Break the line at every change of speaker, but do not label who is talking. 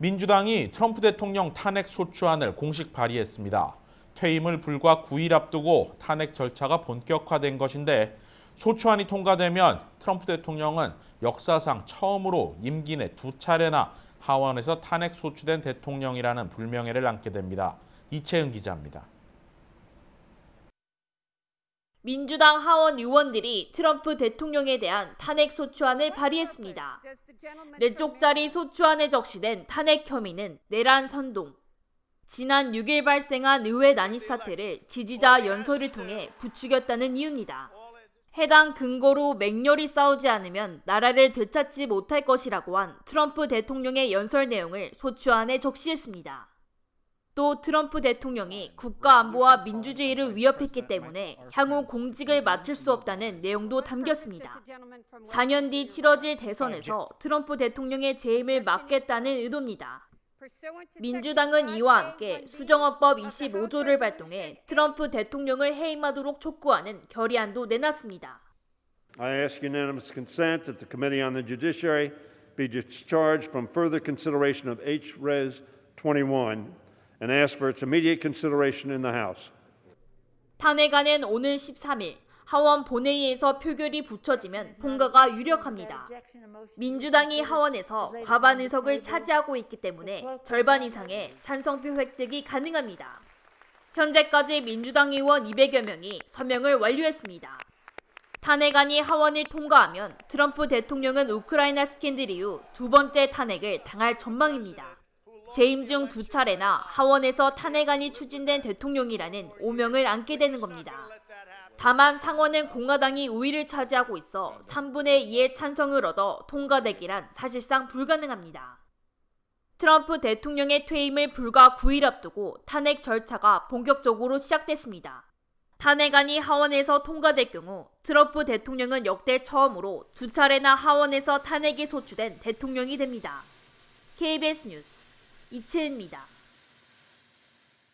민주당이 트럼프 대통령 탄핵 소추안을 공식 발의했습니다. 퇴임을 불과 9일 앞두고 탄핵 절차가 본격화된 것인데 소추안이 통과되면 트럼프 대통령은 역사상 처음으로 임기 내 2차례나 하원에서 탄핵 소추된 대통령이라는 불명예를 안게 됩니다. 이채은 기자입니다.
민주당 하원 의원들이 트럼프 대통령에 대한 탄핵 소추안을 발의했습니다. 4쪽짜리 소추안에 적시된 탄핵 혐의는 내란 선동, 지난 6일 발생한 의회 난입 사태를 지지자 연설을 통해 부추겼다는 이유입니다. 해당 근거로 맹렬히 싸우지 않으면 나라를 되찾지 못할 것이라고 한 트럼프 대통령의 연설 내용을 소추안에 적시했습니다. 또 트럼프 대통령이 국가안보와 민주주의를 위협했기 때문에 향후 공직을 맡을 수 없다는 내용도 담겼습니다. 4년 뒤 치러질 대선에서 트럼프 대통령의 재임을 막겠다는 의도입니다. 민주당은 이와 함께 수정헌법 25조를 발동해 트럼프 대통령을 해임하도록 촉구하는 결의안도 내놨습니다.
I ask unanimous consent that the Committee on the Judiciary be discharged from further consideration of H-Res 21 and ask for its immediate consideration in the House.
탄핵안은 오늘 13일 하원 본회의에서 표결이 붙여지면 통과가 유력합니다. 민주당이 하원에서 과반 의석을 차지하고 있기 때문에 절반 이상의 찬성표 획득이 가능합니다. 현재까지 민주당 의원 200여 명이 서명을 완료했습니다. 탄핵안이 하원을 통과하면 트럼프 대통령은 우크라이나 스캔들 이후 2번째 탄핵을 당할 전망입니다. 재임 중 2차례나 하원에서 탄핵안이 추진된 대통령이라는 오명을 안게 되는 겁니다. 다만 상원은 공화당이 우위를 차지하고 있어 3분의 2의 찬성을 얻어 통과되기란 사실상 불가능합니다. 트럼프 대통령의 퇴임을 불과 9일 앞두고 탄핵 절차가 본격적으로 시작됐습니다. 탄핵안이 하원에서 통과될 경우 트럼프 대통령은 역대 처음으로 2차례나 하원에서 탄핵이 소추된 대통령이 됩니다. KBS 뉴스 이채은입니다.